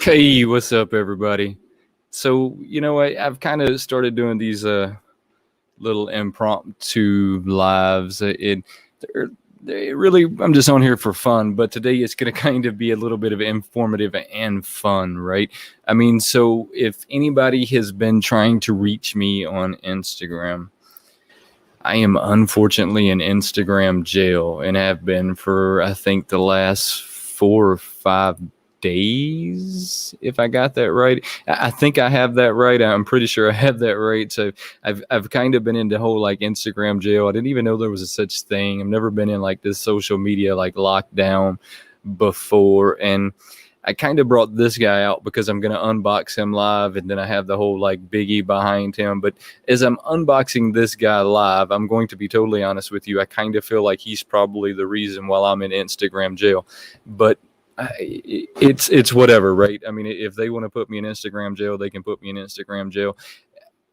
Hey, what's up, everybody? So, I've kind of started doing these little impromptu lives. They're, they really, I'm just on here for fun, but today it's going to kind of be a little bit of informative and fun, right? I mean, so if anybody has been trying to reach me on Instagram, I am unfortunately in Instagram jail and have been for, I think, the last 4 or 5 days, if I got that right. I think I have that right. I'm pretty sure I have that right. So I've kind of been in the whole like Instagram jail. I didn't even know there was a such thing. I've never been in like this social media like lockdown before. And I kind of brought this guy out because I'm going to unbox him live, and then I have the whole like biggie behind him. But as I'm unboxing this guy live, I'm going to be totally honest with you. I kind of feel like he's probably the reason why I'm in Instagram jail. But it's whatever, right? I mean, if they want to put me in Instagram jail, they can put me in Instagram jail.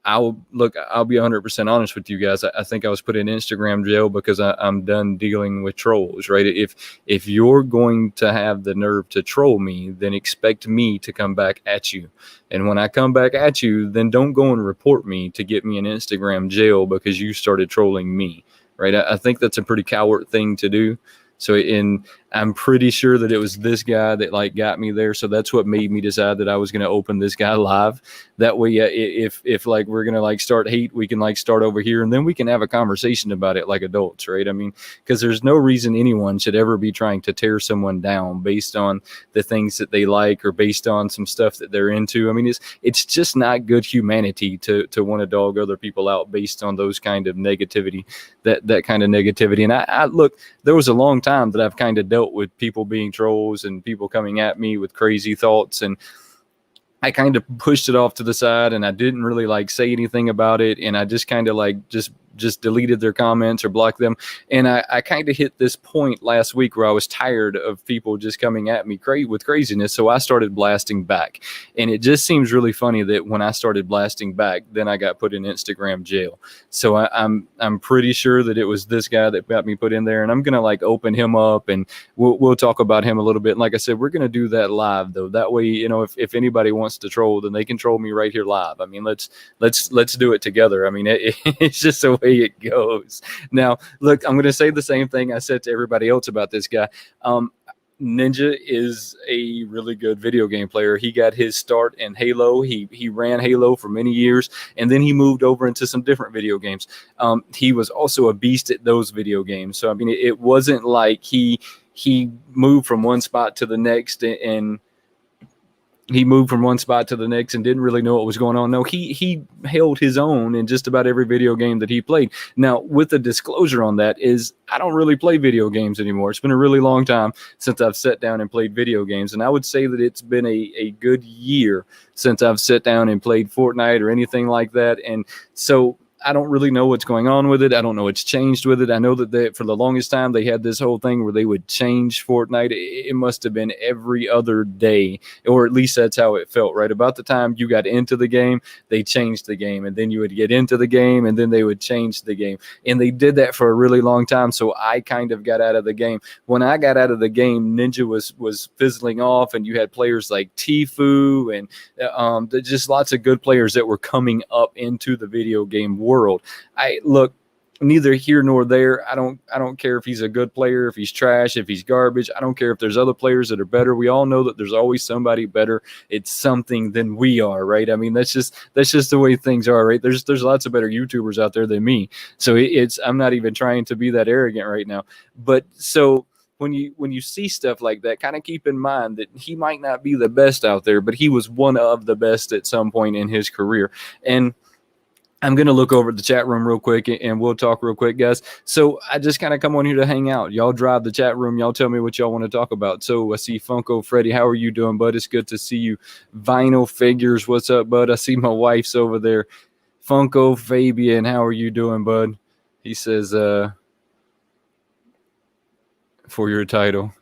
I'll be 100% honest with you guys. I think I was put in Instagram jail because I'm done dealing with trolls, right? If you're going to have the nerve to troll me, then expect me to come back at you. And when I come back at you, then don't go and report me to get me in Instagram jail because you started trolling me, right? I think that's a pretty coward thing to do. I'm pretty sure that it was this guy that like got me there. So that's what made me decide that I was going to open this guy live. That way, if like we're going to like start hate, we can like start over here and then we can have a conversation about it like adults, right? I mean, because there's no reason anyone should ever be trying to tear someone down based on the things that they like or based on some stuff that they're into. I mean, it's just not good humanity to want to dog other people out based on those kind of negativity, that kind of negativity. And I look, there was a long time that I've kind of dealt with people being trolls and people coming at me with crazy thoughts, and I kind of pushed it off to the side and I didn't really like say anything about it, and I just kind of like just deleted their comments or blocked them. And I kind of hit this point last week where I was tired of people just coming at me with craziness, so I started blasting back. And it just seems really funny that when I started blasting back, then I got put in Instagram jail. So I'm pretty sure that it was this guy that got me put in there, and I'm gonna like open him up and we'll talk about him a little bit. And like I said, we're gonna do that live though. That way, if anybody wants to troll, then they can troll me right here live. I mean, let's do it together. I mean, it's just a way it goes. Now, look, I'm going to say the same thing I said to everybody else about this guy. Ninja is a really good video game player. He got his start in Halo. He ran Halo for many years, and then he moved over into some different video games. He was also a beast at those video games. So I mean, it wasn't like he moved from one spot to the next and he moved from one spot to the next and didn't really know what was going on. No, he held his own in just about every video game that he played. Now, with the disclosure on that is I don't really play video games anymore. It's been a really long time since I've sat down and played video games. And I would say that it's been a good year since I've sat down and played Fortnite or anything like that. And so I don't really know what's going on with it. I don't know what's changed with it. I know that for the longest time they had this whole thing where they would change Fortnite. It must have been every other day, or at least that's how it felt, right? About the time you got into the game, they changed the game, and then you would get into the game, and then they would change the game. And they did that for a really long time, so I kind of got out of the game. When I got out of the game, Ninja was fizzling off, and you had players like Tfue and just lots of good players that were coming up into the video game world. I look, neither here nor there. I don't care if he's a good player, if he's trash, if he's garbage. I don't care if there's other players that are better. We all know that there's always somebody better at something than we are, right? I mean, that's just the way things are, right? There's lots of better YouTubers out there than me. So I'm not even trying to be that arrogant right now. But so when you see stuff like that, kind of keep in mind that he might not be the best out there, but he was one of the best at some point in his career. And I'm going to look over at the chat room real quick and we'll talk real quick, guys. So I just kind of come on here to hang out. Y'all drive the chat room. Y'all tell me what y'all want to talk about. So I see Funko Freddy. How are you doing, bud? It's good to see you. Vinyl Figures. What's up, bud? I see my wife's over there. Funko Fabian. How are you doing, bud? He says, for your title.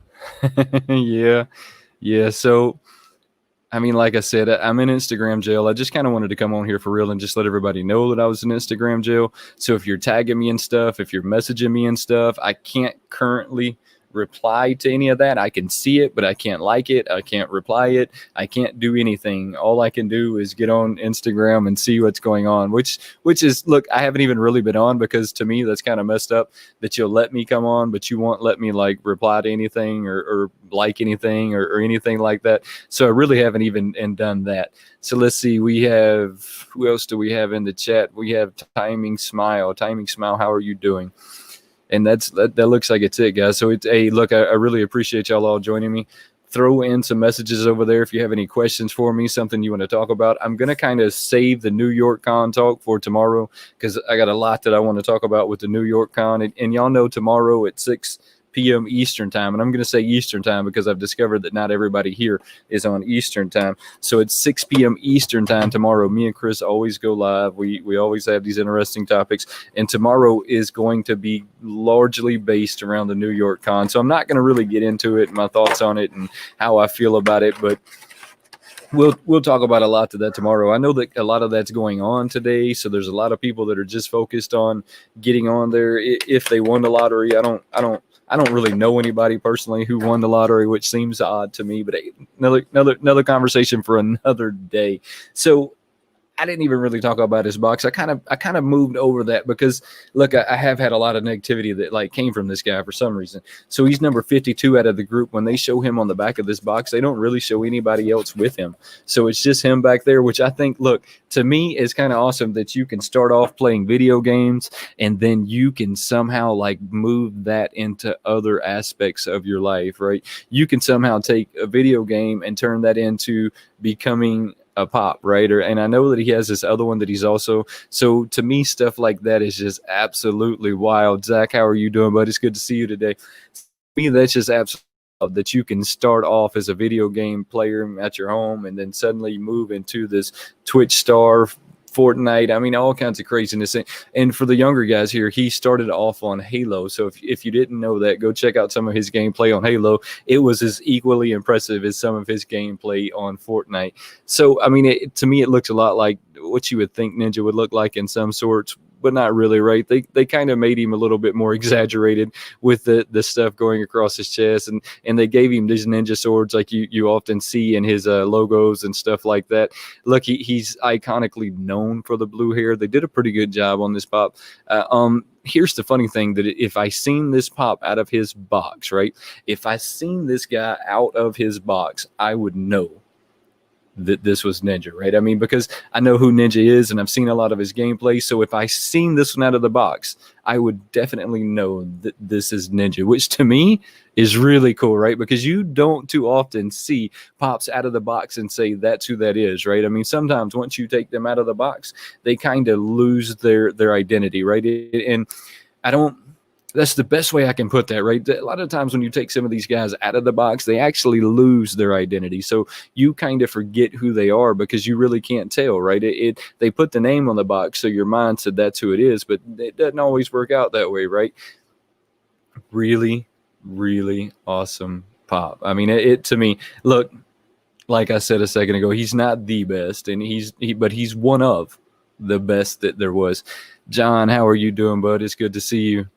Yeah. So, I mean, like I said, I'm in Instagram jail. I just kind of wanted to come on here for real and just let everybody know that I was in Instagram jail. So if you're tagging me and stuff, if you're messaging me and stuff, I can't currently reply to any of that. I can see it, but I can't like it. I can't reply it. I can't do anything. All I can do is get on Instagram and see what's going on, which is, look, I haven't even really been on, because to me that's kind of messed up that you'll let me come on, but you won't let me like reply to anything or like anything or anything like that. So I really haven't even done that. So let's see. We have, who else do we have in the chat? We have Timing Smile. Timing Smile, how are you doing? And that looks like it's it, guys. So it's a look. I really appreciate y'all all joining me. Throw in some messages over there if you have any questions for me, something you want to talk about. I'm gonna kind of save the New York Con talk for tomorrow, because I got a lot that I want to talk about with the New York Con. And y'all know tomorrow at 6 p.m. Eastern time, and I'm going to say Eastern time because I've discovered that not everybody here is on Eastern time. So it's 6 p.m. Eastern time tomorrow. Me and Chris always go live. We always have these interesting topics, and tomorrow is going to be largely based around the New York Con. So I'm not going to really get into it, my thoughts on it and how I feel about it, but we'll talk about a lot to that tomorrow. I know that a lot of that's going on today, so there's a lot of people that are just focused on getting on there if they won the lottery. I don't really know anybody personally who won the lottery, which seems odd to me, but another conversation for another day. So I didn't even really talk about his box. I kind of moved over that because, look, I have had a lot of negativity that like came from this guy for some reason. So he's number 52 out of the group. When they show him on the back of this box, they don't really show anybody else with him. So it's just him back there, which I think, look, to me is kind of awesome that you can start off playing video games and then you can somehow like move that into other aspects of your life, right? You can somehow take a video game and turn that into becoming a pop, right? And I know that he has this other one that he's also, so to me, stuff like that is just absolutely wild. Zach, how are you doing, bud? It's good to see you today. To me, that's just absolutely wild that you can start off as a video game player at your home and then suddenly move into this Twitch star, Fortnite, I mean, all kinds of craziness. And for the younger guys here, he started off on Halo. So if you didn't know that, go check out some of his gameplay on Halo. It was as equally impressive as some of his gameplay on Fortnite. So, I mean, to me, it looks a lot like what you would think Ninja would look like in some sorts, but not really, right? They kind of made him a little bit more exaggerated with the stuff going across his chest, and they gave him these ninja swords like you often see in his logos and stuff like that. Look, he's iconically known for the blue hair. They did a pretty good job on this pop. Here's the funny thing, that if I seen this pop out of his box, right? If I seen this guy out of his box, I would know that this was Ninja, right? I mean, because I know who Ninja is and I've seen a lot of his gameplay. So if I seen this one out of the box, I would definitely know that this is Ninja, which to me is really cool, right? Because you don't too often see pops out of the box and say that's who that is, right? I mean, sometimes once you take them out of the box, they kind of lose their identity, right? And that's the best way I can put that, right? A lot of times when you take some of these guys out of the box, they actually lose their identity. So you kind of forget who they are because you really can't tell, right? They put the name on the box, so your mind said that's who it is, but it doesn't always work out that way, right? Really, really awesome pop. I mean, it to me, look, like I said a second ago, he's not the best, and but he's one of the best that there was. John, how are you doing, bud? It's good to see you.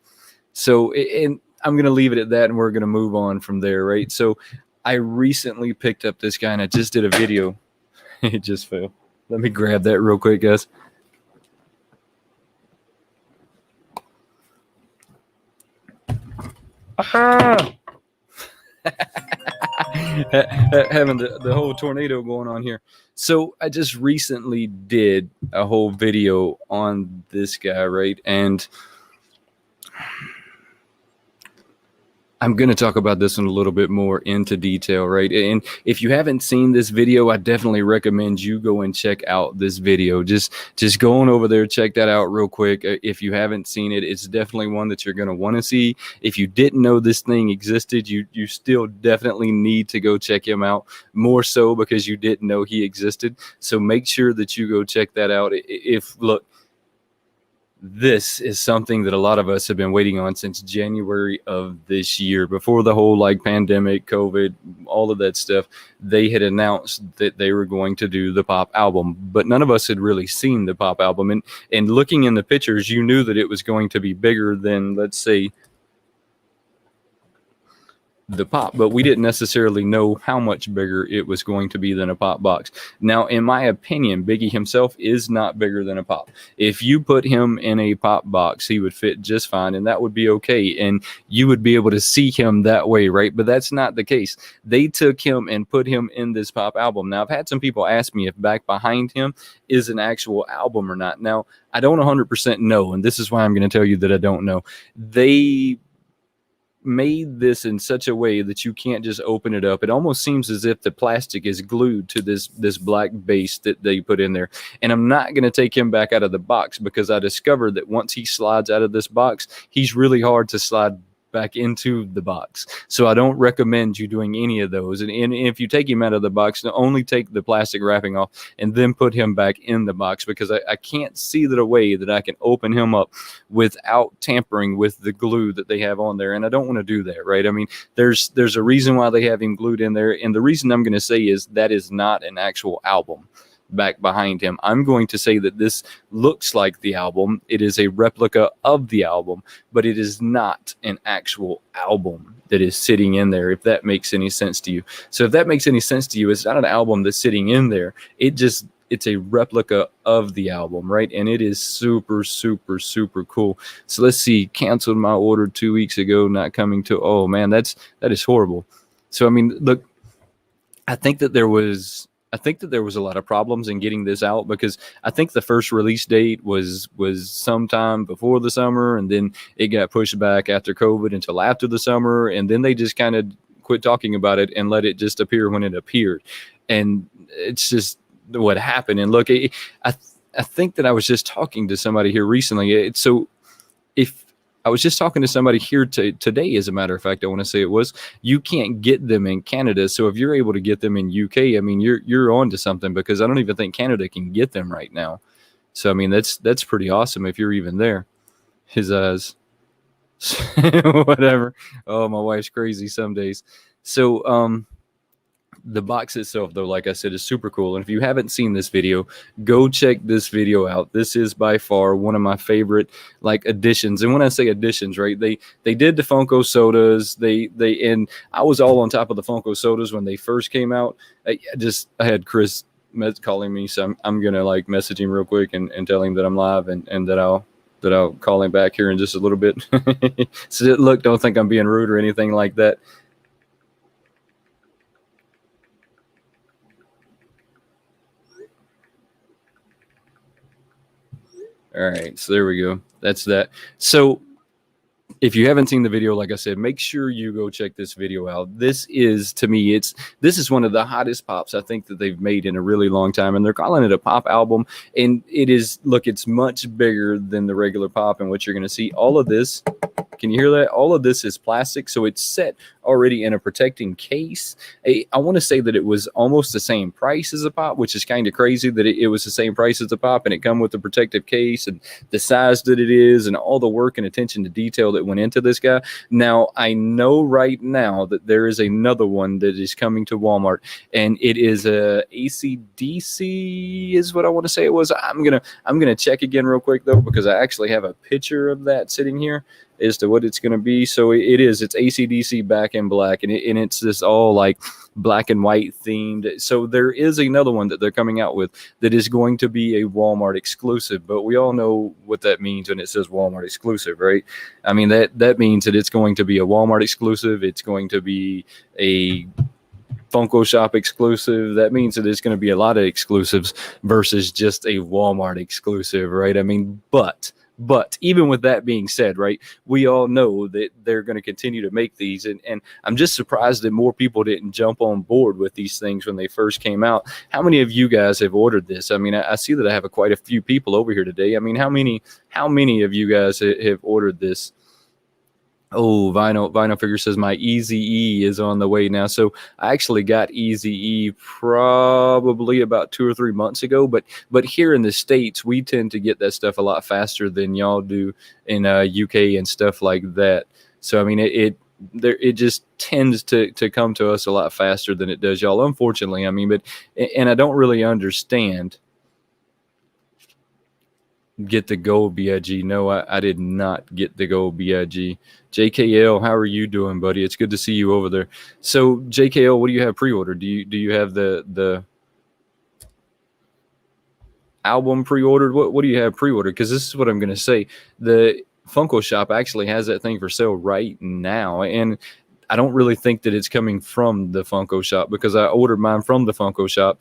So, and I'm going to leave it at that, and we're going to move on from there, right? So I recently picked up this guy, and I just did a video. It just fell. Let me grab that real quick, guys. Ah! Having the whole tornado going on here. So I just recently did a whole video on this guy, right? And I'm going to talk about this one a little bit more into detail, right? And if you haven't seen this video, I definitely recommend you go and check out this video. Just go on over there, check that out real quick. If you haven't seen it, it's definitely one that you're going to want to see. If you didn't know this thing existed, you still definitely need to go check him out, more so because you didn't know he existed. So make sure that you go check that out. Look, this is something that a lot of us have been waiting on since January of this year. Before the whole like pandemic, COVID, all of that stuff, they had announced that they were going to do the pop album, but none of us had really seen the pop album. And looking in the pictures, you knew that it was going to be bigger than, let's say, the pop, but we didn't necessarily know how much bigger it was going to be than a pop box. Now, in my opinion, Biggie himself is not bigger than a pop. If you put him in a pop box, he would fit just fine, and that would be okay, and you would be able to see him that way, right? But that's not the case. They took him and put him in this pop album. Now, I've had some people ask me if Back Behind Him is an actual album or not. Now, I don't 100% know, and this is why I'm going to tell you that I don't know. They made this in such a way that you can't just open it up. It almost seems as if the plastic is glued to this black base that they put in there. And I'm not going to take him back out of the box, because I discovered that once he slides out of this box, he's really hard to slide back into the box. So I don't recommend you doing any of those. And if you take him out of the box, only take the plastic wrapping off and then put him back in the box, because I can't see that a way that I can open him up without tampering with the glue that they have on there. And I don't want to do that, right? I mean, there's a reason why they have him glued in there. And the reason I'm going to say is that is not an actual album. Back Behind Him, I'm going to say that this looks like the album. It is a replica of the album, but it is not an actual album that is sitting in there, if that makes any sense to you. So if that makes any sense to you, it's not an album that's sitting in there. It's a replica of the album, right? And it is super, super, super cool. So let's see, canceled my order 2 weeks ago, not coming to, oh man, that is horrible. So, I mean, look, I think that there was a lot of problems in getting this out, because I think the first release date was sometime before the summer, and then it got pushed back after COVID until after the summer, and then they just kind of quit talking about it and let it just appear when it appeared. And it's just what happened. And look, I think that I was just talking to somebody here recently. So if I was just talking to somebody here today, as a matter of fact, I want to say it was, you can't get them in Canada. So if you're able to get them in UK, I mean, you're on to something, because I don't even think Canada can get them right now. So, I mean, that's pretty awesome if you're even there. His eyes, whatever. Oh, my wife's crazy some days. So, the box itself, though, like I said, is super cool. And if you haven't seen this video, go check this video out. This is by far one of my favorite additions. And when I say additions, right, they did the Funko sodas. And I was all on top of the Funko sodas when they first came out. I had Chris calling me, so I'm gonna message him real quick and tell him that I'm live and that I'll call him back here in just a little bit. So look, don't think I'm being rude or anything like that. All right, so there we go. That's that. So if you haven't seen the video, like I said, make sure you go check this video out. This is, to me, this is one of the hottest pops I think that they've made in a really long time, and they're calling it a pop album. And it is, look, it's much bigger than the regular pop. And what you're going to see, all of this, can you hear that? All of this is plastic, so it's set already in a protecting case. I want to say that it was almost the same price as a pop, which is kind of crazy that it was the same price as a pop, and it come with the protective case and the size that it is and all the work and attention to detail that went into this guy. Now, I know right now that there is another one that is coming to Walmart, and it is a AC/DC is what I want to say it was. I'm gonna check again real quick, though, because I actually have a picture of that sitting here as to what it's going to be. So it's AC/DC back in black, and it's this all black and white themed. So there is another one that they're coming out with that is going to be a Walmart exclusive, but we all know what that means when it says Walmart exclusive, right? I mean, that means that it's going to be a Walmart exclusive. It's going to be a Funko Shop exclusive. That means that there's going to be a lot of exclusives versus just a Walmart exclusive, right? I mean, but even with that being said, right, we all know that they're going to continue to make these. And I'm just surprised that more people didn't jump on board with these things when they first came out. How many of you guys have ordered this? I mean, I see that I have quite a few people over here today. I mean, how many of you guys have ordered this? Oh, Vinyl Figure says my Eazy-E is on the way now. So I actually got Eazy-E probably about 2 or 3 months ago. But here in the States, we tend to get that stuff a lot faster than y'all do in UK and stuff like that. So I mean, it just tends to come to us a lot faster than it does y'all, unfortunately. I mean, and I don't really understand Get the gold, BIG. No, I did not get the gold, BIG. JKL, how are you doing, buddy? It's good to see you over there. So JKL, what do you have pre-ordered? Do you have the album pre-ordered? What do you have pre-ordered? Because this is what I'm going to say. The Funko Shop actually has that thing for sale right now, and I don't really think that it's coming from the Funko Shop because I ordered mine from the Funko Shop,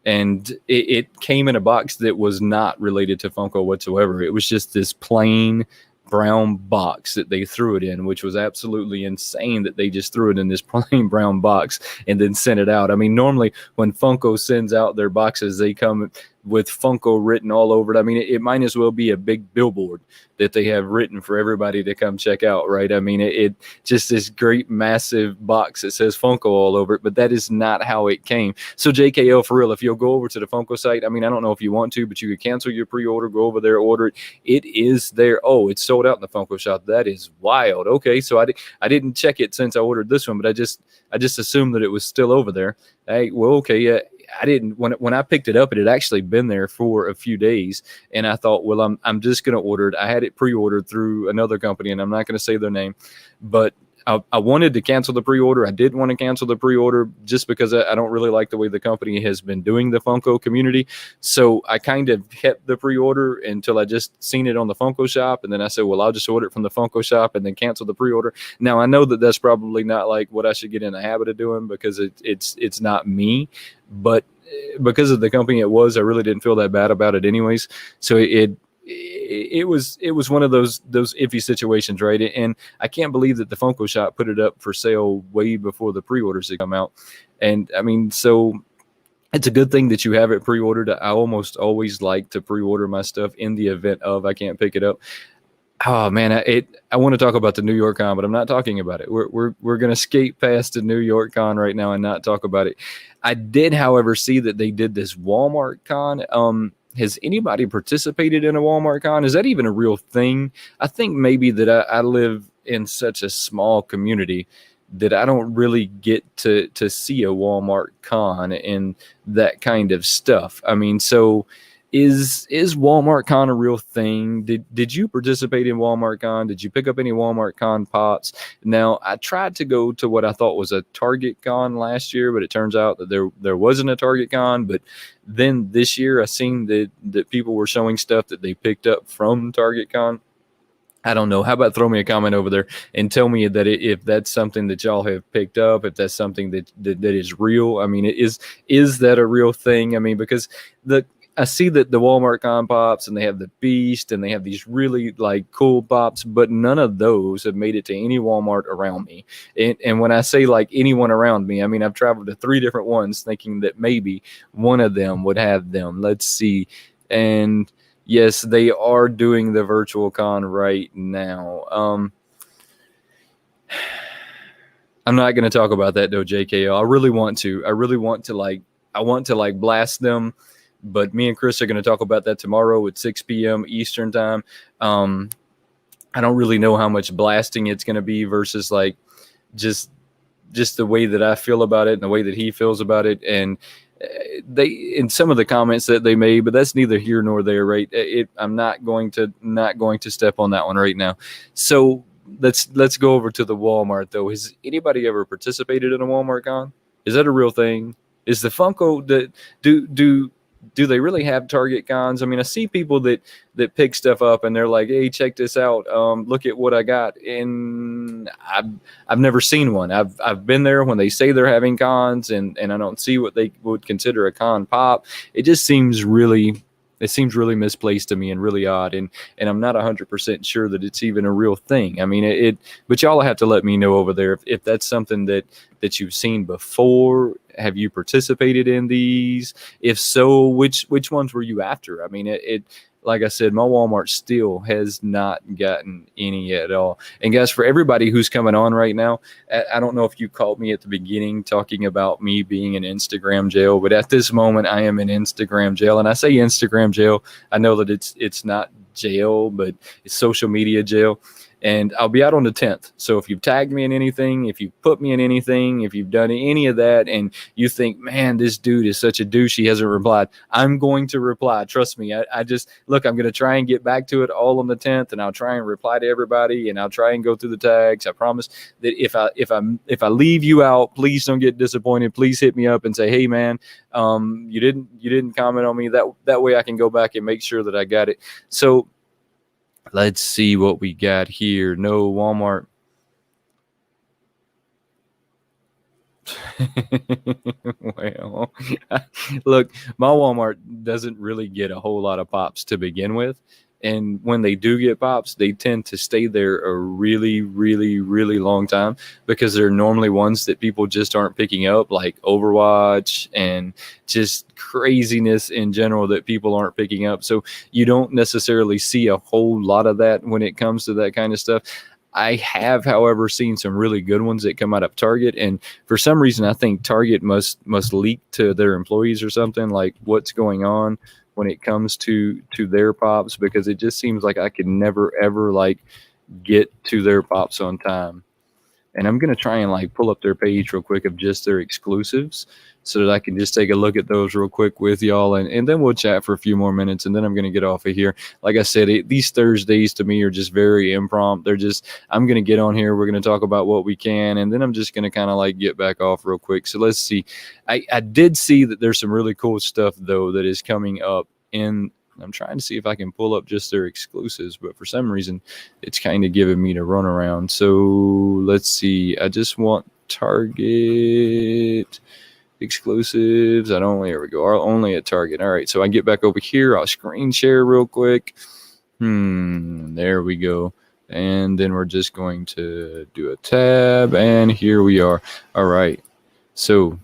and it came in a box that was not related to Funko whatsoever. It was just this plain brown box that they threw it in, which was absolutely insane that they just threw it in this plain brown box and then sent it out. I mean, normally when Funko sends out their boxes, they come with Funko written all over it. I mean, it might as well be a big billboard that they have written for everybody to come check out, right? I mean, it just this great massive box that says Funko all over it, but that is not how it came. So JKL, for real, if you'll go over to the Funko site, I mean, I don't know if you want to, but you could cancel your pre-order, go over there, order it. It is there. Oh, it's sold out in the Funko shop. That is wild. Okay, so I didn't check it since I ordered this one, but I just assumed that it was still over there. Hey, well, okay, yeah. I didn't when I picked it up, it had actually been there for a few days, and I thought, well, I'm just going to order it. I had it pre-ordered through another company, and I'm not going to say their name, but I wanted to cancel the pre-order. I did want to cancel the pre-order just because I don't really like the way the company has been doing the Funko community. So I kind of kept the pre-order until I just seen it on the Funko shop. And then I said, well, I'll just order it from the Funko shop and then cancel the pre-order. Now I know that that's probably not like what I should get in the habit of doing because it's not me, but because of the company it was, I really didn't feel that bad about it anyways. So it was one of those iffy situations, right? And I can't believe that the Funko shop put it up for sale way before the pre-orders had come out. And I mean, so it's a good thing that you have it pre-ordered. I almost always like to pre-order my stuff in the event of I can't pick it up. Oh man, I want to talk about the New York Con, but I'm not talking about it. We're gonna skate past the New York Con right now and not talk about it. I did, however, see that they did this Walmart Con. Has anybody participated in a Walmart Con? Is that even a real thing? I think maybe that I live in such a small community that I don't really get to see a Walmart Con and that kind of stuff. I mean, so is Walmart Con a real thing? Did you participate in Walmart Con? Did you pick up any Walmart Con pops? Now, I tried to go to what I thought was a Target Con last year, but it turns out that there wasn't a Target Con. But then this year, I seen that people were showing stuff that they picked up from Target Con. I don't know. How about throw me a comment over there and tell me that if that's something that y'all have picked up, if that's something that is real. I mean, is that a real thing? I mean, because I see that the Walmart Con pops and they have the Beast and they have these really like cool pops, but none of those have made it to any Walmart around me. And when I say like anyone around me, I mean, I've traveled to 3 different ones thinking that maybe one of them would have them. Let's see. And yes, they are doing the virtual con right now. I'm not going to talk about that though, JKO. I really want to blast them. But me and Chris are going to talk about that tomorrow at 6 p.m. Eastern time. I don't really know how much blasting it's going to be versus like just the way that I feel about it and the way that he feels about it. And they in some of the comments that they made, but that's neither here nor there, right? I'm not going to step on that one right now. So let's go over to the Walmart though. Has anybody ever participated in a Walmart Con? Is that a real thing? Is the Funko that do they really have Target Cons? I mean, I see people that pick stuff up and they're like, hey, check this out. Look at what I got. And I've never seen one. I've been there when they say they're having cons and I don't see what they would consider a con pop. It seems really misplaced to me and really odd. And I'm not 100% sure that it's even a real thing. I mean, but y'all have to let me know over there if that's something that you've seen before. Have you participated in these? If so, which ones were you after? I mean, like I said, my Walmart still has not gotten any at all. And guys, for everybody who's coming on right now, I don't know if you called me at the beginning talking about me being in Instagram jail, but at this moment I am in Instagram jail. And I say Instagram jail, I know that it's not jail, but it's social media jail. and I'll be out on the 10th. So if you've tagged me in anything, if you put me in anything, if you've done any of that, and you think, man, this dude is such a douche, he hasn't replied, I'm going to reply. Trust me. I just look, I'm going to try and get back to it all on the 10th, and I'll try and reply to everybody, and I'll try and go through the tags. I promise that if I leave you out, please don't get disappointed. Please hit me up and say, hey man, you didn't comment on me. That way I can go back and make sure that I got it. So let's see what we got here. No Walmart. Well, look, my Walmart doesn't really get a whole lot of pops to begin with. And when they do get pops, they tend to stay there a really, really, really long time, because they're normally ones that people just aren't picking up, like Overwatch and just craziness in general that people aren't picking up. So you don't necessarily see a whole lot of that when it comes to that kind of stuff. I have, however, seen some really good ones that come out of Target, and for some reason, I think Target must leak to their employees or something, like what's going on when it comes to their pops, because it just seems like I could never ever like get to their pops on time. And I'm gonna try and like pull up their page real quick of just their exclusives, so that I can just take a look at those real quick with y'all, and then we'll chat for a few more minutes, and then I'm gonna get off of here. Like I said, these Thursdays to me are just very impromptu. They're just, I'm gonna get on here, we're gonna talk about what we can, and then I'm just gonna kind of like get back off real quick. So let's see. I did see that there's some really cool stuff though that is coming up in. I'm trying to see if I can pull up just their exclusives, but for some reason it's kind of giving me to run around. So let's see. I just want Target exclusives. I don't, here we go. Only at Target. All right. So I get back over here. I'll screen share real quick. There we go. And then we're just going to do a tab, and here we are. All right. So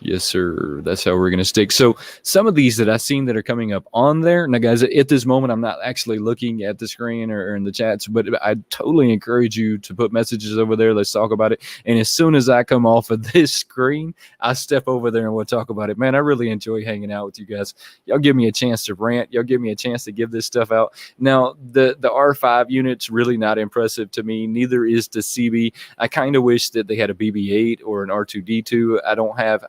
yes, sir. That's how we're going to stick. So some of these that I've seen that are coming up on there. Now, guys, at this moment, I'm not actually looking at the screen or in the chats, but I totally encourage you to put messages over there. Let's talk about it. And as soon as I come off of this screen, I step over there and we'll talk about it. Man, I really enjoy hanging out with you guys. Y'all give me a chance to rant. Y'all give me a chance to give this stuff out. Now, the R5 unit's really not impressive to me. Neither is the CB. I kind of wish that they had a BB-8 or an R2-D2.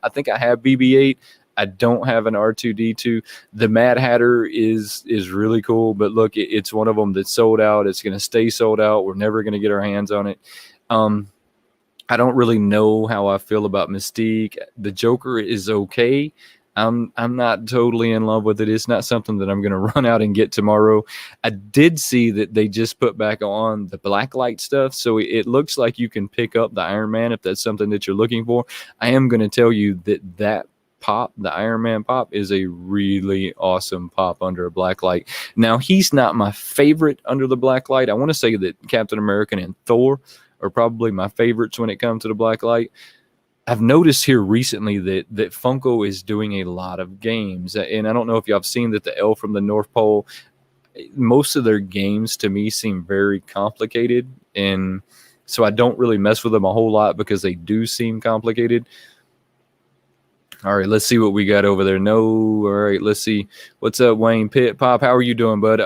I think I have BB-8. I don't have an R2-D2. The Mad Hatter is really cool, but look, it's one of them that's sold out. It's going to stay sold out. We're never going to get our hands on it. I don't really know how I feel about Mystique. The Joker is okay. I'm not totally in love with it. It's not something that I'm going to run out and get tomorrow. I did see that they just put back on the Blacklight stuff, so it looks like you can pick up the Iron Man if that's something that you're looking for. I am going to tell you that pop, the Iron Man pop, is a really awesome pop under a Blacklight. Now, he's not my favorite under the Blacklight. I want to say that Captain America and Thor are probably my favorites when it comes to the Blacklight. I've noticed here recently that Funko is doing a lot of games, and I don't know if y'all have seen that the Elf from the North Pole, most of their games to me seem very complicated, and so I don't really mess with them a whole lot because they do seem complicated. All right, let's see what we got over there. No, all right, let's see. What's up, Wayne Pitt Pop? How are you doing, bud?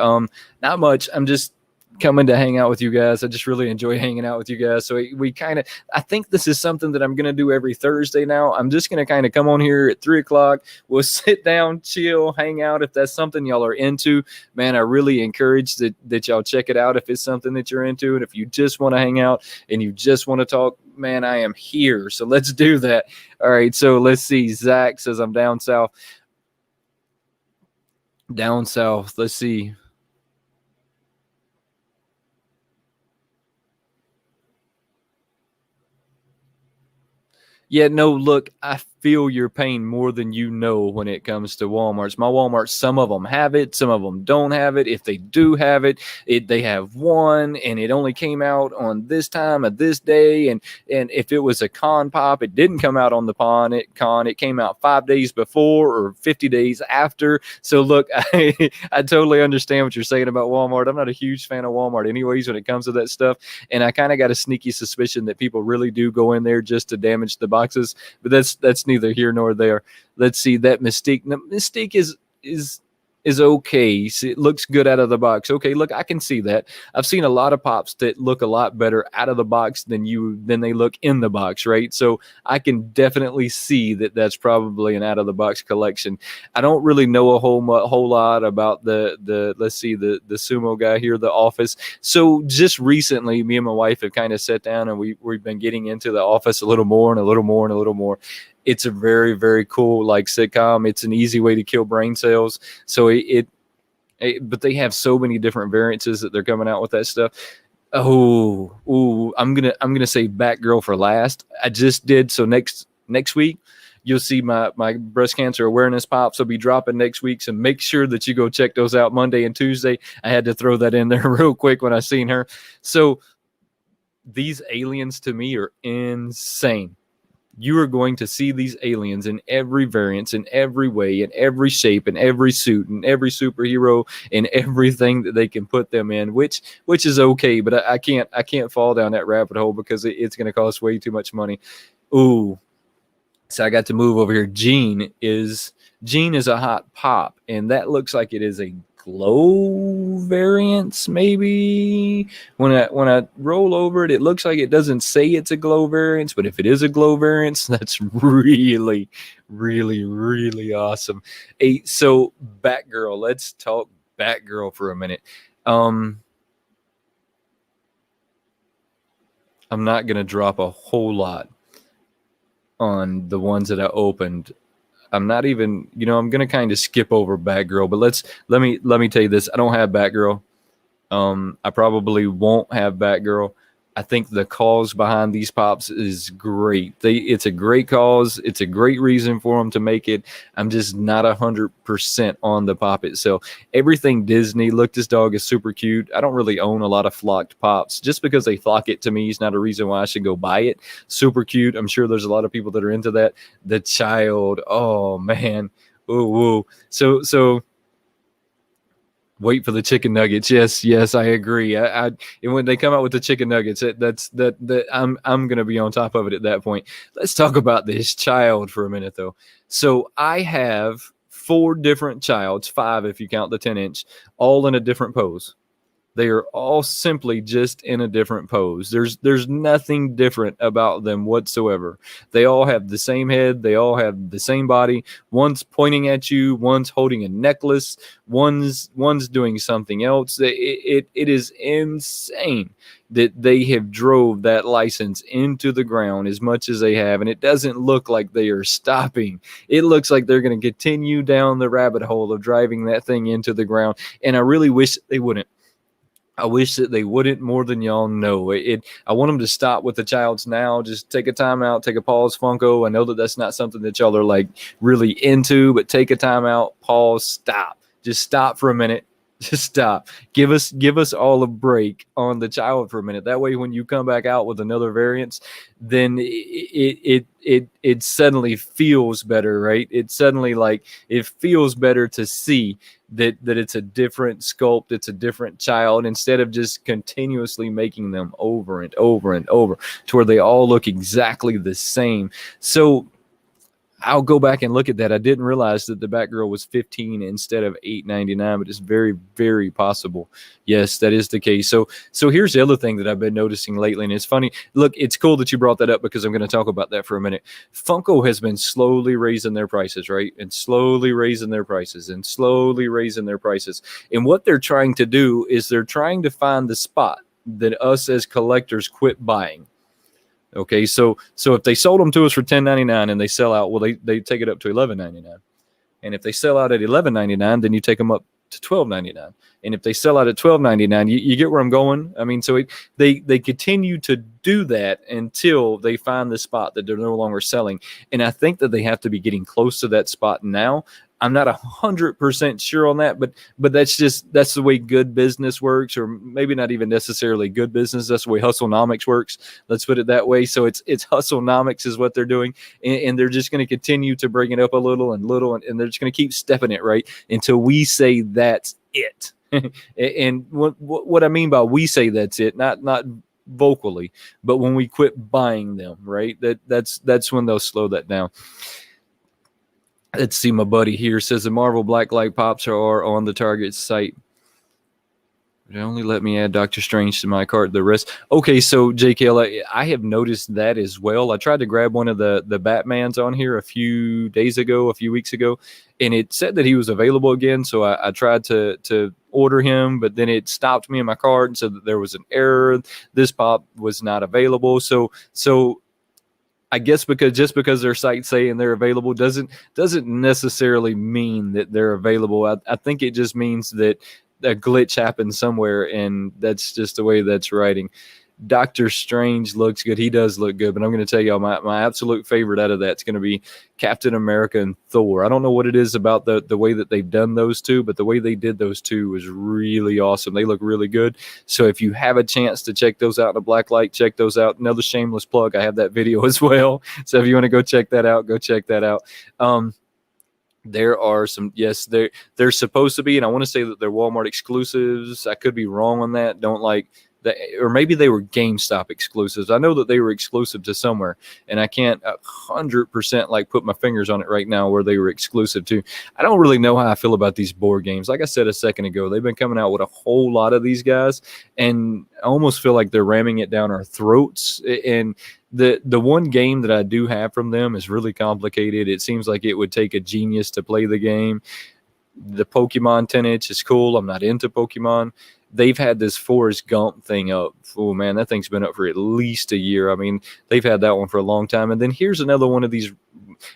Not much. I'm just coming to hang out with you guys. I just really enjoy hanging out with you guys. So we kind of, I think this is something that I'm going to do every Thursday now. I'm just going to kind of come on here at 3:00. We'll sit down, chill, hang out. If that's something y'all are into, man, I really encourage that y'all check it out if it's something that you're into. And if you just want to hang out and you just want to talk, man, I am here. So let's do that. All right. So let's see. Zach says I'm down south. Down south. Let's see. Yeah, no, look, I feel your pain more than you know when it comes to Walmarts. My Walmarts, some of them have it, some of them don't have it. If they do have it, they have one, and it only came out on this time of this day. And if it was a con pop, it didn't come out on the con. It came out 5 days before or 50 days after. So look, I totally understand what you're saying about Walmart. I'm not a huge fan of Walmart anyways when it comes to that stuff. And I kind of got a sneaky suspicion that people really do go in there just to damage the boxes, but that's neither here nor there. Let's see that Mystique. Now, Mystique is is okay. It looks good out of the box. Okay, look, I can see that. I've seen a lot of pops that look a lot better out of the box than they look in the box, right? So I can definitely see that that's probably an out of the box collection. I don't really know a whole lot about the let's see the sumo guy here, the Office. So just recently, me and my wife have kind of sat down and we've been getting into the Office a little more and a little more and a little more. It's a very, very cool like sitcom. It's an easy way to kill brain cells. So but they have so many different variances that they're coming out with that stuff. I'm gonna say Batgirl for last. I just did so next week. You'll see my breast cancer awareness pops will be dropping next week. So make sure that you go check those out Monday and Tuesday. I had to throw that in there real quick when I seen her. So these aliens to me are insane. You are going to see these aliens in every variance, in every way, in every shape, in every suit, in every superhero, in everything that they can put them in, which is okay, but I can't fall down that rabbit hole because it's going to cost way too much money. Ooh, so I got to move over here. Jean is a hot pop, and that looks like it is a glow variance. Maybe when I roll over it, it looks like it doesn't say it's a glow variance, but if it is a glow variance, that's really, really, really awesome. Hey, so Batgirl, let's talk Batgirl for a minute. I'm not gonna drop a whole lot on the ones that I opened. I'm not even, I'm gonna kind of skip over Batgirl, but let me tell you this. I don't have Batgirl. I probably won't have Batgirl. I think the cause behind these pops is great. It's a great cause. It's a great reason for them to make it. I'm just not 100% on the pop itself. Everything Disney. Look, this dog is super cute. I don't really own a lot of flocked pops. Just because they flock it to me is not a reason why I should go buy it. Super cute. I'm sure there's a lot of people that are into that. The child. Oh man. Ooh. So wait for the chicken nuggets. Yes, I agree. And when they come out with the chicken nuggets, I'm gonna be on top of it at that point. Let's talk about this child for a minute, though. So I have 4 different childs, 5 if you count the 10-inch, all in a different pose. They are all simply just in a different pose. There's nothing different about them whatsoever. They all have the same head. They all have the same body. One's pointing at you. One's holding a necklace. One's doing something else. It is insane that they have drove that license into the ground as much as they have, and it doesn't look like they are stopping. It looks like they're going to continue down the rabbit hole of driving that thing into the ground, and I really wish they wouldn't. I wish that they wouldn't more than y'all know. I want them to stop with the childs now. Just take a time out, take a pause, Funko. I know that that's not something that y'all are like really into, but take a time out, pause, stop. Just stop for a minute. Just stop. Give us all a break on the child for a minute. That way, when you come back out with another variance, then it suddenly feels better, right? It suddenly it feels better to see that it's a different sculpt, it's a different child, instead of just continuously making them over and over and over to where they all look exactly the same. So I'll go back and look at that. I didn't realize that the Batgirl was $15 instead of $8.99, but it's very, very possible. Yes, that is the case. So here's the other thing that I've been noticing lately, and it's funny. Look, it's cool that you brought that up because I'm going to talk about that for a minute. Funko has been slowly raising their prices, right? And slowly raising their prices and slowly raising their prices. And what they're trying to do is they're trying to find the spot that us as collectors quit buying. Okay, so if they sold them to us for $10.99 and they sell out, well, they take it up to $11.99. And if they sell out at $11.99, then you take them up to $12.99. And if they sell out at $12.99, you get where I'm going. I mean, so they continue to do that until they find the spot that they're no longer selling. And I think that they have to be getting close to that spot now. I'm not 100% sure on that, but that's the way good business works, or maybe not even necessarily good business. That's the way hustlenomics works. Let's put it that way. So it's hustlenomics is what they're doing, and they're just going to continue to bring it up a little, and they're just going to keep stepping it right until we say that's it. And what I mean by we say that's it, not vocally, but when we quit buying them, right? That's when they'll slow that down. Let's see, my buddy here says the Marvel Blacklight Pops are on the Target site. It only let me add Doctor Strange to my cart. The rest, okay. So JKL, I have noticed that as well. I tried to grab one of the Batmans on here a few weeks ago, and it said that he was available again. So I tried to order him, but then it stopped me in my cart and said that there was an error. This pop was not available. So I guess because their site's saying they're available doesn't necessarily mean that they're available. I think it just means that a glitch happened somewhere, and that's just the way that's writing. Doctor Strange looks good. He does look good, but I'm going to tell y'all my absolute favorite out of that's going to be Captain America and Thor. I don't know what it is about the way that they've done those two, but the way they did those two was really awesome. They look really good. So if you have a chance to check those out in a black light, check those out. Another shameless plug, I have that video as well. So if you want to go check that out, go check that out. There are some, yes, they're supposed to be, and I want to say that they're Walmart exclusives. I could be wrong on that. Don't like that, or maybe they were GameStop exclusives. I know that they were exclusive to somewhere, and I can't 100% like put my fingers on it right now where they were exclusive to. I don't really know how I feel about these board games. Like I said a second ago, they've been coming out with a whole lot of these guys, and I almost feel like they're ramming it down our throats. And the one game that I do have from them is really complicated. It seems like it would take a genius to play the game. The Pokemon 10-inch is cool. I'm not into Pokemon. They've had this Forrest Gump thing up. Oh man, that thing's been up for at least a year. I mean, they've had that one for a long time. And then here's another one of these.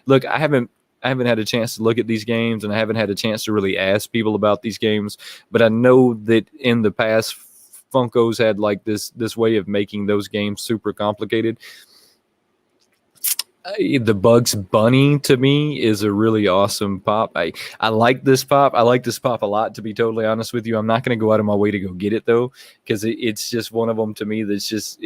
Look, I haven't had a chance to look at these games, and I haven't had a chance to really ask people about these games. But I know that in the past, Funko's had like this way of making those games super complicated. The Bugs Bunny to me is a really awesome pop. I like this pop. I like this pop a lot, to be totally honest with you. I'm not going to go out of my way to go get it though, because it's just one of them to me that's just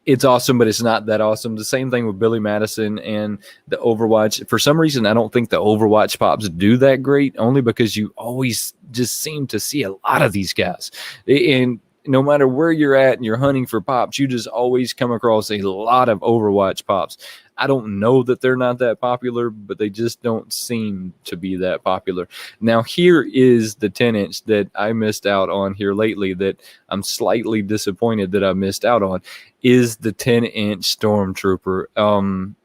it's awesome, but it's not that awesome. The same thing with Billy Madison and the Overwatch. For some reason, I don't think the Overwatch pops do that great, only because you always just seem to see a lot of these guys. And no matter where you're at and you're hunting for pops, you just always come across a lot of Overwatch pops. I don't know that they're not that popular, but they just don't seem to be that popular. Now, here is the 10-inch that I missed out on here lately that I'm slightly disappointed that I missed out on, is the 10-inch Stormtrooper.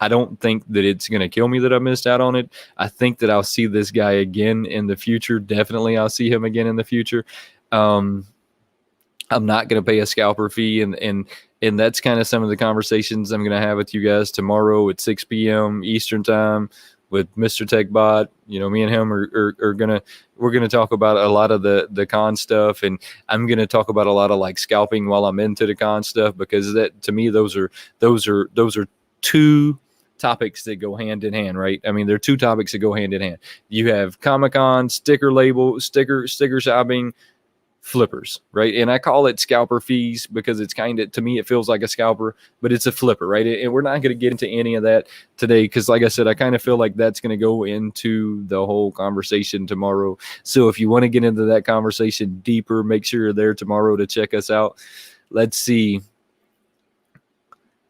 I don't think that it's going to kill me that I missed out on it. I think that I'll see this guy again in the future. Definitely I'll see him again in the future. I'm not going to pay a scalper fee, and that's kind of some of the conversations I'm going to have with you guys tomorrow at 6 p.m. Eastern time with Mr. TechBot. You know, me and him are we're gonna talk about a lot of the con stuff, and I'm gonna talk about a lot of like scalping while I'm into the con stuff, because that, to me, those are two topics that go hand in hand, right? I mean, they're two topics that go hand in hand. You have Comic-Con, sticker shopping, flippers, right? And I call it scalper fees because it's kind of, to me, it feels like a scalper, but it's a flipper, right? And we're not going to get into any of that today because, like I said, I kind of feel like that's going to go into the whole conversation tomorrow. So if you want to get into that conversation deeper, make sure you're there tomorrow to check us out. Let's see.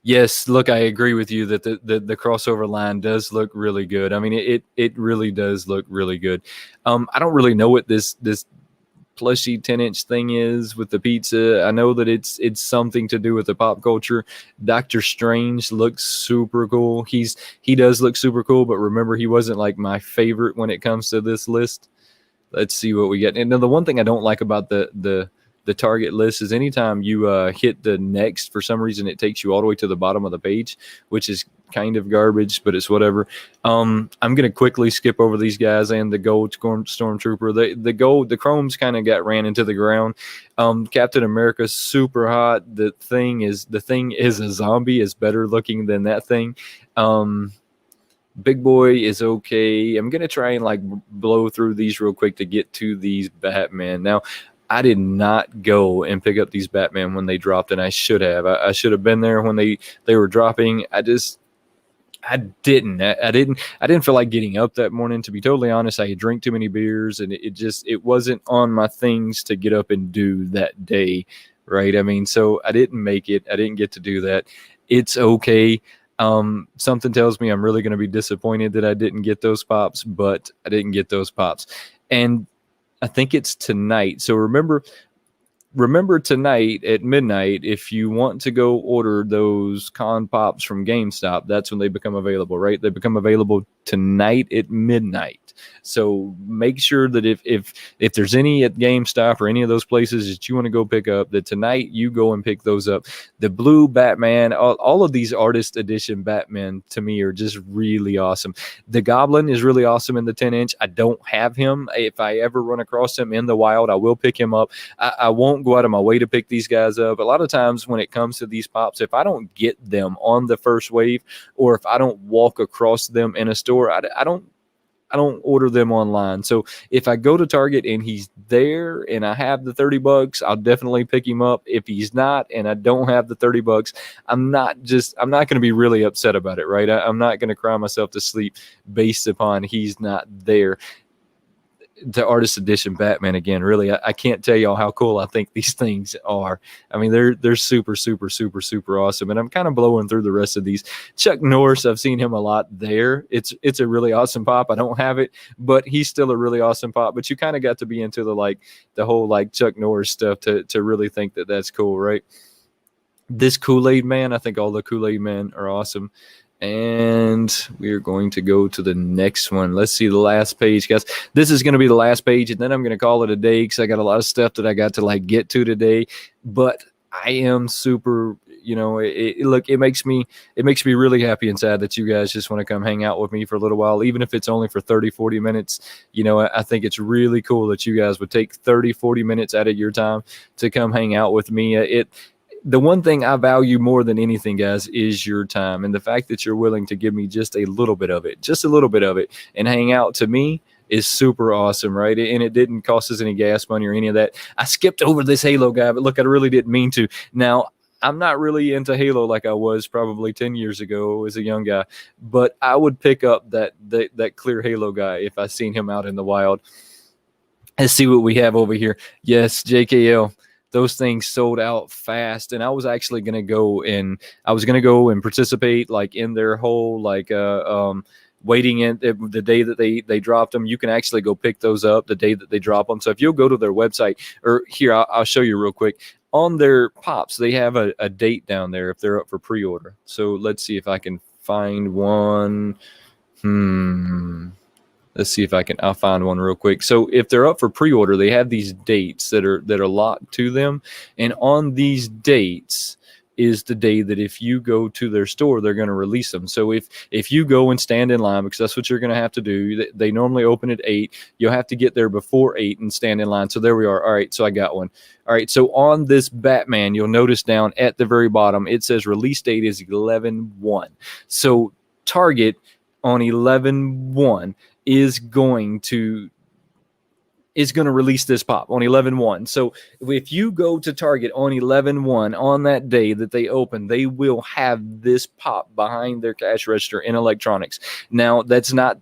Yes, look, I agree with you that the crossover line does look really good. I mean, it really does look really good. I don't really know what this plushy 10-inch thing is with the pizza. I know that it's something to do with the pop culture. Doctor Strange looks super cool. He does look super cool, but remember, he wasn't like my favorite when it comes to this list. Let's see what we get. And now the one thing I don't like about the target list is anytime you hit the next, for some reason it takes you all the way to the bottom of the page, which is kind of garbage, but it's whatever. I'm going to quickly skip over these guys and the gold Stormtrooper. The chromes kind of got ran into the ground. Captain America's super hot. The thing is a zombie, is better looking than that thing. Big Boy is okay. I'm going to try and like blow through these real quick to get to these Batman. Now, I did not go and pick up these Batman when they dropped, and I should have. I should have been there when they were dropping. I didn't feel like getting up that morning, to be totally honest. I had drank too many beers, and it wasn't on my things to get up and do that day, right? I mean, so I didn't make it. I didn't get to do that. It's okay. Something tells me I'm really going to be disappointed that I didn't get those pops, but I didn't get those pops. And I think it's tonight. So remember tonight at midnight, if you want to go order those con pops from GameStop, that's when they become available, right? They become available tonight at midnight. So make sure that if there's any at GameStop or any of those places that you want to go pick up, that tonight you go and pick those up. The blue Batman, all of these artist edition Batman to me are just really awesome. The Goblin is really awesome in the 10-inch. I don't have him. If I ever run across him in the wild, I will pick him up. I won't go out of my way to pick these guys up. A lot of times when it comes to these pops, if I don't get them on the first wave, or if I don't walk across them in a store, I don't order them online. So if I go to Target and he's there and I have the $30, I'll definitely pick him up. If he's not and I don't have the $30, I'm not going to be really upset about it, right? I'm not going to cry myself to sleep based upon he's not there. The artist edition Batman, again, really, I can't tell y'all how cool I think these things are. I mean, they're super, super, super, super awesome. And I'm kind of blowing through the rest of these. Chuck Norris, I've seen him a lot there. It's a really awesome pop. I don't have it, but he's still a really awesome pop. But you kind of got to be into the whole Chuck Norris stuff to really think that that's cool, right? This Kool-Aid Man, I think all the Kool-Aid Men are awesome. And we're going to go to the next one. Let's see the last page, guys. This is going to be the last page, and then I'm going to call it a day because I got a lot of stuff that I got to get to today. But I am super, look, it makes me really happy and sad that you guys just want to come hang out with me for a little while, even if it's only for 30, 40 minutes. I think it's really cool that you guys would take 30, 40 minutes out of your time to come hang out with me. The one thing I value more than anything, guys, is your time, and the fact that you're willing to give me just a little bit of it, and hang out to me is super awesome, right? And it didn't cost us any gas money or any of that. I skipped over this Halo guy, but look, I really didn't mean to. Now, I'm not really into Halo like I was probably 10 years ago as a young guy, but I would pick up that clear Halo guy if I seen him out in the wild. Let's see what we have over here. Yes, JKL. Those things sold out fast, and I was actually going to go and participate in their whole waiting in the day that they dropped them. You can actually go pick those up the day that they drop them. So if you'll go to their website, or here, I'll show you real quick. On their pops, they have a date down there if they're up for pre-order. So let's see if I can find one. Let's see if I'll find one real quick. So if they're up for pre-order, they have these dates that are locked to them. And on these dates is the day that if you go to their store, they're going to release them. So if you go and stand in line, because that's what you're going to have to do, they normally open at 8. You'll have to get there before 8 and stand in line. So there we are. All right, so I got one. All right, so on this Batman, you'll notice down at the very bottom, it says release date is 11/1. So Target on 11/1 is going to release this pop on 11/1. So if you go to Target on 11/1 on that day that they open, they will have this pop behind their cash register in electronics. Now that's not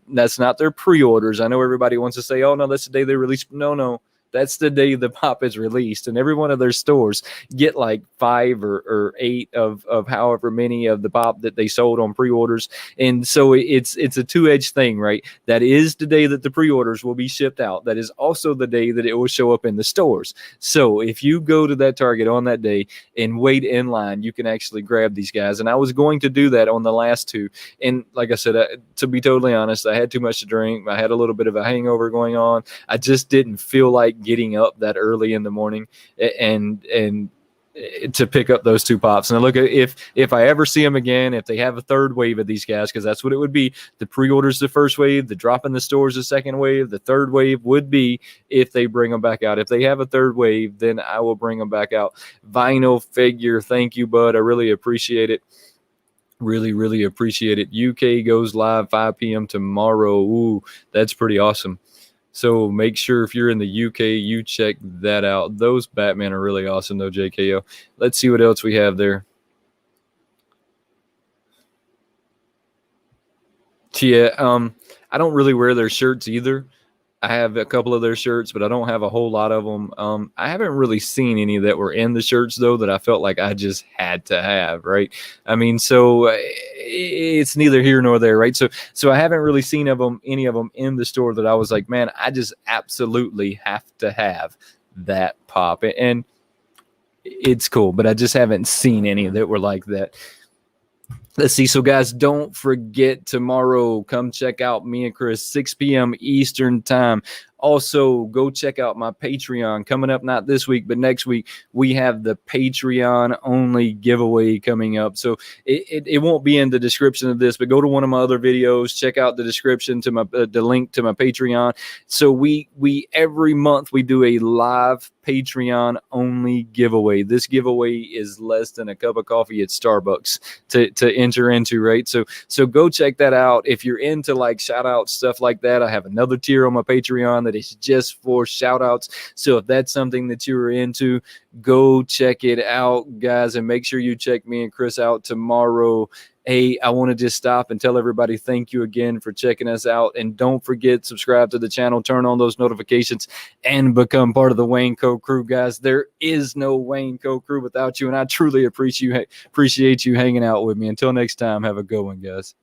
their pre-orders. I know everybody wants to say, "Oh no, that's the day they release." No. That's the day the pop is released, and every one of their stores get 5 or 8 of however many of the pop that they sold on pre-orders. And so it's a two-edged thing, right? That is the day that the pre-orders will be shipped out. That is also the day that it will show up in the stores. So if you go to that Target on that day and wait in line, you can actually grab these guys. And I was going to do that on the last two. And like I said, to be totally honest, I had too much to drink. I had a little bit of a hangover going on. I just didn't feel like getting up that early in the morning and to pick up those two pops. And look, if I ever see them again, if they have a third wave of these guys, because that's what it would be. The pre-orders the first wave, the drop in the stores the second wave, the third wave would be if they bring them back out. If they have a third wave, then I will bring them back out. Vinyl figure, thank you, bud. I really appreciate it. Really, really appreciate it. UK goes live 5 p.m. tomorrow. Ooh, that's pretty awesome. So make sure if you're in the UK, you check that out. Those Batman are really awesome, though, JKO. Let's see what else we have there. Yeah, I don't really wear their shirts either. I have a couple of their shirts, but I don't have a whole lot of them. I haven't really seen any that were in the shirts, though, that I felt like I just had to have, right? I mean, so it's neither here nor there, right? So I haven't really seen any of them in the store that I was like, man, I just absolutely have to have that pop, and it's cool, but I just haven't seen any that were like that. Let's see. So, guys, don't forget tomorrow, come check out me and Chris, 6 p.m. Eastern time. Also, go check out my Patreon coming up, not this week, but next week. We have the Patreon only giveaway coming up. So it won't be in the description of this, but go to one of my other videos, check out the description to the link to my Patreon. So we every month we do a live Patreon only giveaway. This giveaway is less than a cup of coffee at Starbucks to enter into, right? So go check that out. If you're into like shout out stuff like that, I have another tier on my Patreon that is just for shout outs. So if that's something that you are into, go check it out, guys, and make sure you check me and Chris out tomorrow. Hey, I want to just stop and tell everybody thank you again for checking us out. And don't forget, subscribe to the channel, turn on those notifications, and become part of the Wayne Co. crew, guys. There is no Wayne Co. crew without you, and I truly appreciate you hanging out with me. Until next time, have a good one, guys.